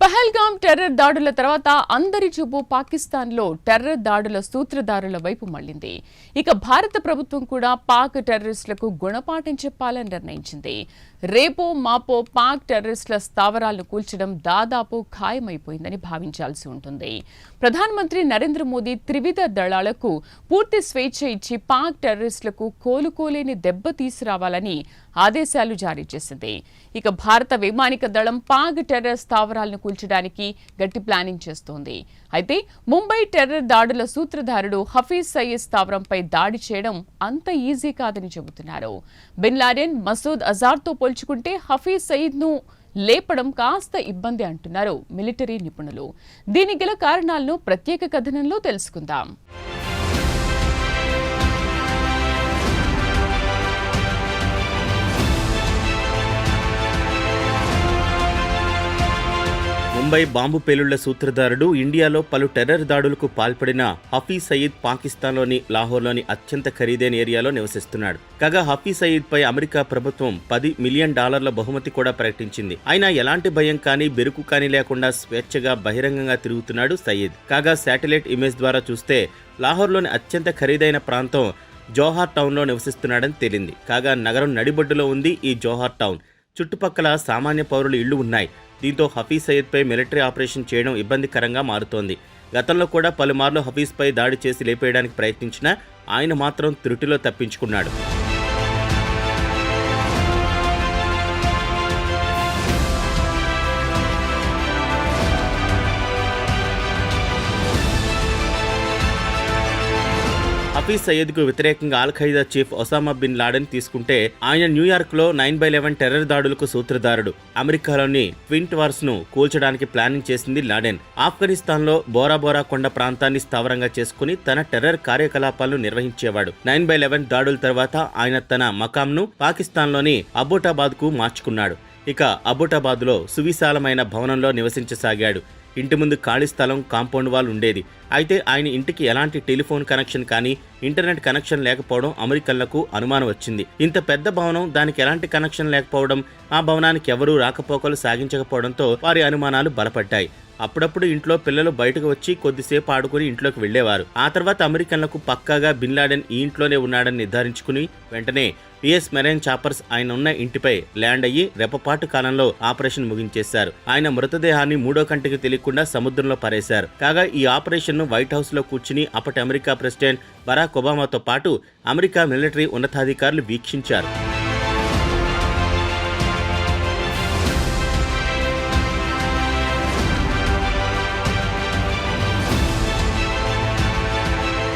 Pahalgam terror దాడుల తర్వాత అందరి చూపు పాకిస్తాన్లో టెర్రర్ దాడుల సూత్రధారుల వైపు మళ్లింది. ఇక భారత ప్రభుత్వం కూడా పాక్ టెర్రరిస్టులకు గుణపాఠం చెప్పాలని నిర్ణయించింది. రేపో మాపో పాక్ టెర్రరిస్టుల స్థావరాలను కూల్చడం దాదాపు ఖాయమైపోయిందని భావించాల్సి ఉంటుంది. ప్రధానమంత్రి నరేంద్ర మోదీ త్రివిధ దళాలకు పూర్తి స్వేచ్ఛ ఇచ్చి పాక్ టెర్రరిస్టులకు కోలుకోలేని దెబ్బ తీసుకురావాలని ఆదేశాలు జారీ చేసింది. ఇక భారత వైమానిక దళం పాక్ టెర్రర్ స్థావరాలను కూల్చడానికి గట్టి ప్లానింగ్ చేస్తోంది. అయితే ముంబై టెర్రర్ దాడుల సూత్రధారుడు హఫీజ్ సయీద్ స్థావరంపై దాడి చేయడం అంత ఈజీ కాదని చెబుతున్నారు. బిన్ లాడెన్, మసూద్ అజార్తో పోల్చుకుంటే హఫీజ్ సయీద్ను లేపడం కాస్త ఇబ్బంది అంటున్నారు మిలిటరీ నిపుణులు. దీనికి గల కారణాలను ప్రత్యేక కథనంలో తెలుసుకుందాం. ముంబై బాంబు పేలుళ్ల సూత్రధారుడు, ఇండియాలో పలు టెర్రర్ దాడులకు పాల్పడిన హఫీజ్ సయీద్ పాకిస్తాన్లోని లాహోర్లోని అత్యంత ఖరీదైన ఏరియాలో నివసిస్తున్నాడు. కాగా హఫీజ్ సయీద్ పై అమెరికా ప్రభుత్వం $10 మిలియన్ బహుమతి కూడా ప్రకటించింది. అయినా ఎలాంటి భయం కానీ బెరుకు కానీ లేకుండా స్వేచ్ఛగా బహిరంగంగా తిరుగుతున్నాడు సయీద్. కాగా శాటిలైట్ ఇమేజ్ ద్వారా చూస్తే లాహోర్లోని అత్యంత ఖరీదైన ప్రాంతం జోహార్ టౌన్లో నివసిస్తున్నాడని తేలింది. కాగా నగరం నడిబొడ్డులో ఉంది ఈ జోహార్ టౌన్. చుట్టుపక్కల సామాన్య పౌరుల ఇళ్లు ఉన్నాయి. దీంతో హఫీజ్ సయీద్పై మిలిటరీ ఆపరేషన్ చేయడం ఇబ్బందికరంగా మారుతోంది. గతంలో కూడా పలుమార్లు హఫీజ్పై దాడి చేసి లేపేయడానికి ప్రయత్నించినా ఆయన మాత్రం త్రుటిలో తప్పించుకున్నాడు. హఫీజ్ సయీద్కు వ్యతిరేకంగా Al Qaeda chief Osama bin Laden తీసుకుంటే ఆయన న్యూయార్క్లో 9/11 టెర్రర్ దాడులకు సూత్రధారుడు. అమెరికాలోని ట్విన్ టవర్స్ ను కూల్చడానికి ప్లానింగ్ చేసింది లాడెన్. ఆఫ్ఘనిస్తాన్లో బోరా బోరా కొండ ప్రాంతాన్ని స్థావరంగా చేసుకుని తన టెర్రర్ కార్యకలాపాలను నిర్వహించేవాడు. 9/11 దాడుల తర్వాత ఆయన తన మకాంను పాకిస్తాన్లోని అబోటాబాద్కు మార్చుకున్నాడు. ఇక అబోటాబాద్లో సువిశాలమైన భవనంలో నివసించసాగాడు. ఇంటి ముందు ఖాళీ స్థలం, కాంపౌండ్ వాల్ ఉండేది. అయితే ఆయన ఇంటికి ఎలాంటి టెలిఫోన్ కనెక్షన్ కానీ ఇంటర్నెట్ కనెక్షన్ లేకపోవడం అమెరికన్లకు అనుమానం వచ్చింది. ఇంత పెద్ద భవనం, దానికి ఎలాంటి కనెక్షన్ లేకపోవడం, ఆ భవనానికి ఎవరూ రాకపోకలు సాగించకపోవడంతో వారి అనుమానాలు బలపడ్డాయి. అప్పుడప్పుడు ఇంట్లో పిల్లలు బయటకు వచ్చి కొద్దిసేపు ఆడుకుని ఇంట్లోకి వెళ్లేవారు. ఆ తర్వాత అమెరికన్లకు పక్కాగా బిన్ లాడెన్ ఈ ఇంట్లోనే ఉన్నాడని నిర్ధారించుకుని వెంటనే US మెరైన్ చాపర్స్ ఆయన ఉన్న ఇంటిపై ల్యాండ్ అయ్యి రెప్పపాటు కాలంలో ఆపరేషన్ ముగించేశారు. ఆయన మృతదేహాన్ని మూడో కంటికి తెలియకుండా సముద్రంలో పారేశారు. కాగా ఈ ఆపరేషన్ ను వైట్ హౌస్ లో కూర్చుని అప్పటి అమెరికా ప్రెసిడెంట్ బరాక్ ఒబామాతో పాటు అమెరికా మిలిటరీ ఉన్నతాధికారులు వీక్షించారు.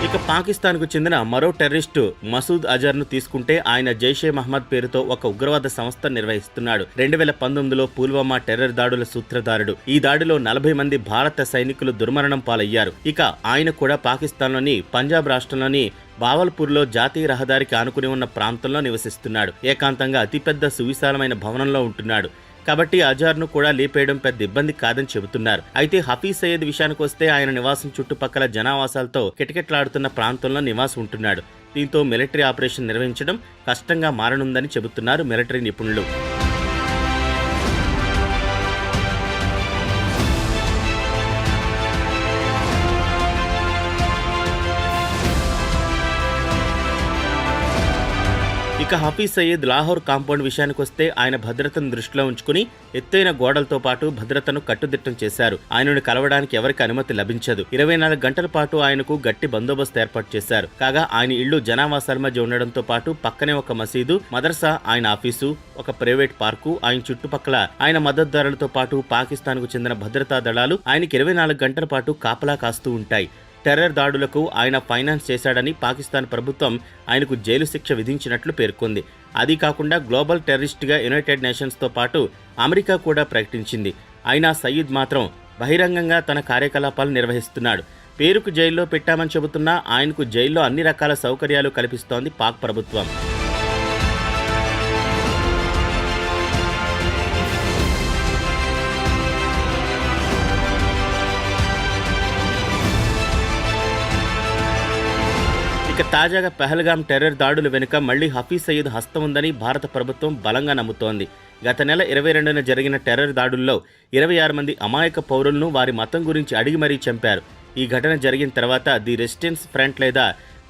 ఇక పాకిస్తాన్కు చెందిన మరో టెర్రరిస్టు మసూద్ అజర్ను తీసుకుంటే ఆయన జైషే మహమ్మద్ పేరుతో ఒక ఉగ్రవాద సంస్థ నిర్వహిస్తున్నాడు. 2019లో పుల్వామా టెర్రర్ దాడుల సూత్రధారుడు. ఈ దాడిలో 40 మంది భారత సైనికులు దుర్మరణం పాలయ్యారు. ఇక ఆయన కూడా పాకిస్తాన్లోని పంజాబ్ రాష్ట్రంలోని బావల్పూర్లో జాతీయ రహదారికి ఆనుకుని ఉన్న ప్రాంతంలో నివసిస్తున్నాడు. ఏకాంతంగా అతిపెద్ద సువిశాలమైన భవనంలో ఉంటున్నాడు. కాబట్టి అజార్ను కూడా లేపేయడం పెద్ద ఇబ్బంది కాదని చెబుతున్నారు. అయితే హఫీజ్ సయీద్ విషయానికి వస్తే ఆయన నివాసం చుట్టుపక్కల జనావాసాలతో కిటకిటలాడుతున్న ప్రాంతంలో నివాసం ఉంటున్నాడు. దీంతో మిలిటరీ ఆపరేషన్ నిర్వహించడం కష్టంగా మారనుందని చెబుతున్నారు మిలిటరీ నిపుణులు. ఇక హఫీజ్ సయీద్ లాహోర్ కాంపౌండ్ విషయానికి వస్తే ఆయన భద్రతను దృష్టిలో ఉంచుకుని ఎత్తైన గోడలతో పాటు భద్రతను కట్టుదిట్టం చేశారు. ఆయనను కలవడానికి ఎవరికి అనుమతి లభించదు. 24 గంటల పాటు ఆయనకు గట్టి బందోబస్తు ఏర్పాటు చేశారు. కాగా ఆయన ఇళ్లు జనావాసాల మధ్య ఉండడంతో పాటు పక్కనే ఒక మసీదు, మదర్సా, ఆయన ఆఫీసు, ఒక ప్రైవేట్ పార్కు, ఆయన చుట్టుపక్కల ఆయన మద్దతుదారులతో పాటు పాకిస్తాన్కు చెందిన భద్రతా దళాలు ఆయనకి 24 గంటల పాటు కాపలా కాస్తూ ఉంటాయి. టెర్రర్ దాడులకు ఆయన ఫైనాన్స్ చేశాడని పాకిస్తాన్ ప్రభుత్వం ఆయనకు జైలు శిక్ష విధించినట్లు పేర్కొంది. అది కాకుండా గ్లోబల్ టెర్రరిస్ట్గా యునైటెడ్ నేషన్స్తో పాటు అమెరికా కూడా ప్రకటించింది. అయినా సయీద్ మాత్రం బహిరంగంగా తన కార్యకలాపాలు నిర్వహిస్తున్నాడు. పేరుకు జైల్లో పెట్టామని చెబుతున్నా ఆయనకు జైల్లో అన్ని రకాల సౌకర్యాలు కల్పిస్తోంది పాక్ ప్రభుత్వం. ఇక తాజాగా పహల్గాం టెర్రర్ దాడుల వెనుక మళ్లీ హఫీజ్ సయీద్ హస్తం ఉందని భారత ప్రభుత్వం బలంగా నమ్ముతోంది. గత నెల 22న జరిగిన టెర్రర్ దాడుల్లో 26 మంది అమాయక పౌరులను వారి మతం గురించి అడిగి మరీ చంపారు. ఈ ఘటన జరిగిన తర్వాత ది రెసిస్టెన్స్ ఫ్రంట్ లేదా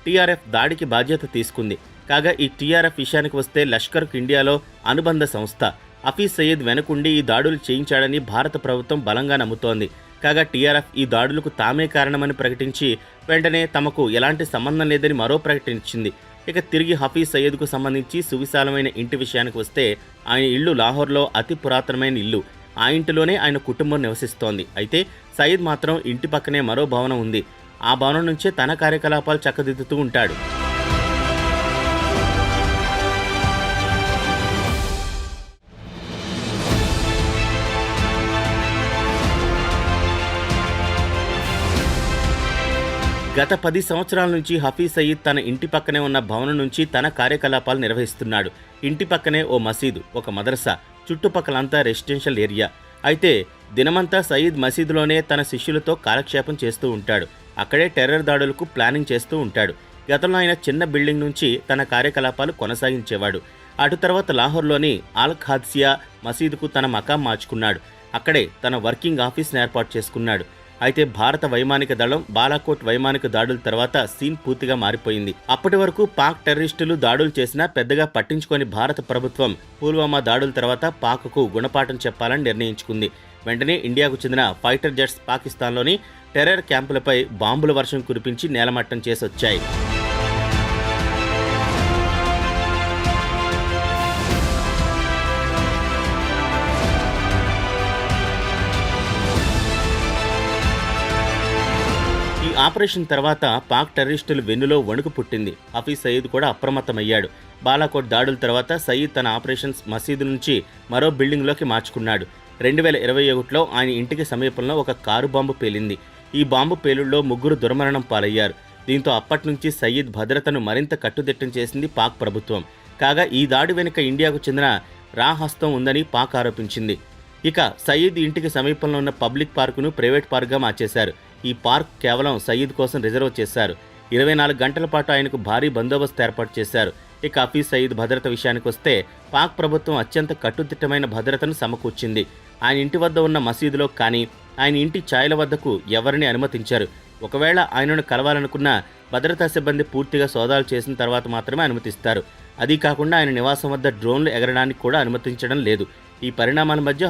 టీఆర్ఎఫ్ దాడికి బాధ్యత తీసుకుంది. కాగా ఈ టీఆర్ఎఫ్ విషయానికి వస్తే లష్కర్కు ఇండియాలో అనుబంధ సంస్థ. హఫీజ్ సయీద్ వెనుకుండి ఈ దాడులు చేయించాడని భారత ప్రభుత్వం బలంగా నమ్ముతోంది. కాగా టీఆర్ఎఫ్ ఈ దాడులకు తామే కారణమని ప్రకటించి వెంటనే తమకు ఎలాంటి సంబంధం లేదని మరో ప్రకటించింది. ఇక తిరిగి హఫీజ్ సయీద్కు సంబంధించి సువిశాలమైన ఇంటి విషయానికి వస్తే ఆయన ఇల్లు లాహోర్లో అతి పురాతనమైన ఇల్లు. ఆ ఇంటిలోనే ఆయన కుటుంబం నివసిస్తోంది. అయితే సయీద్ మాత్రం ఇంటి పక్కనే మరో భవనం ఉంది. ఆ భవనం నుంచే తన కార్యకలాపాలు చక్కదిద్దుతూ ఉంటాడు. గత 10 సంవత్సరాల నుంచి హఫీజ్ సయీద్ తన ఇంటి పక్కనే ఉన్న భవనం నుంచి తన కార్యకలాపాలు నిర్వహిస్తున్నాడు. ఇంటి పక్కనే ఓ మసీదు, ఒక మదరసా, చుట్టుపక్కలంతా రెసిడెన్షియల్ ఏరియా. అయితే దినమంతా సయీద్ మసీదులోనే తన శిష్యులతో కాలక్షేపం చేస్తూ ఉంటాడు. అక్కడే టెర్రర్ దాడులకు ప్లానింగ్ చేస్తూ ఉంటాడు. గతంలో ఆయన చిన్న బిల్డింగ్ నుంచి తన కార్యకలాపాలు కొనసాగించేవాడు. అటు తర్వాత లాహోర్లోని అల్ ఖాద్సియా మసీదుకు తన మకాం మార్చుకున్నాడు. అక్కడే తన వర్కింగ్ ఆఫీస్ను ఏర్పాటు చేసుకున్నాడు. అయితే భారత వైమానిక దళం బాలాకోట్ వైమానిక దాడుల తర్వాత సీన్ పూర్తిగా మారిపోయింది. అప్పటి వరకు పాక్ టెర్రరిస్టులు దాడులు చేసినా పెద్దగా పట్టించుకొని భారత ప్రభుత్వం పుల్వామా దాడుల తర్వాత పాక్కు గుణపాఠం చెప్పాలని నిర్ణయించుకుంది. వెంటనే ఇండియాకు చెందిన ఫైటర్ జెట్స్ పాకిస్తాన్లోని టెర్రర్ క్యాంపులపై బాంబుల వర్షం కురిపించి నేలమట్టం చేసొచ్చాయి. ఆపరేషన్ తర్వాత పాక్ టెర్రరిస్టులు వెన్నులో వణుకు పుట్టింది. హఫీజ్ సయీద్ కూడా అప్రమత్తమయ్యాడు. బాలాకోట్ దాడుల తర్వాత సయీద్ తన ఆపరేషన్స్ మసీదు నుంచి మరో బిల్డింగ్లోకి మార్చుకున్నాడు. 2021లో ఆయన ఇంటికి సమీపంలో ఒక కారు బాంబు పేలింది. ఈ బాంబు పేలుళ్లో 3 దుర్మరణం పాలయ్యారు. దీంతో అప్పటి నుంచి సయీద్ భద్రతను మరింత కట్టుదిట్టం చేసింది పాక్ ప్రభుత్వం. కాగా ఈ దాడి వెనుక ఇండియాకు చెందిన రా హస్తం ఉందని పాక్ ఆరోపించింది. ఇక సయీద్ ఇంటికి సమీపంలో ఉన్న పబ్లిక్ పార్కును ప్రైవేట్ పార్క్గా మార్చేశారు. ఈ పార్క్ కేవలం సయీద్ కోసం రిజర్వ్ చేశారు. 24 గంటల పాటు ఆయనకు భారీ బందోబస్తు ఏర్పాటు చేశారు. ఇక హఫీజ్ సయీద్ భద్రత విషయానికి వస్తే పాక్ ప్రభుత్వం అత్యంత కట్టుదిట్టమైన భద్రతను సమకూర్చింది. ఆయన ఇంటి వద్ద ఉన్న మసీదులో కానీ ఆయన ఇంటి ఛాయల వద్దకు ఎవరిని అనుమతించారు. ఒకవేళ ఆయనను కలవాలనుకున్న భద్రతా సిబ్బంది పూర్తిగా సోదాలు చేసిన తర్వాత మాత్రమే అనుమతిస్తారు. అదీ కాకుండా ఆయన నివాసం వద్ద డ్రోన్లు ఎగరడానికి కూడా అనుమతించడం లేదు. ఈ పరిణామాల మధ్య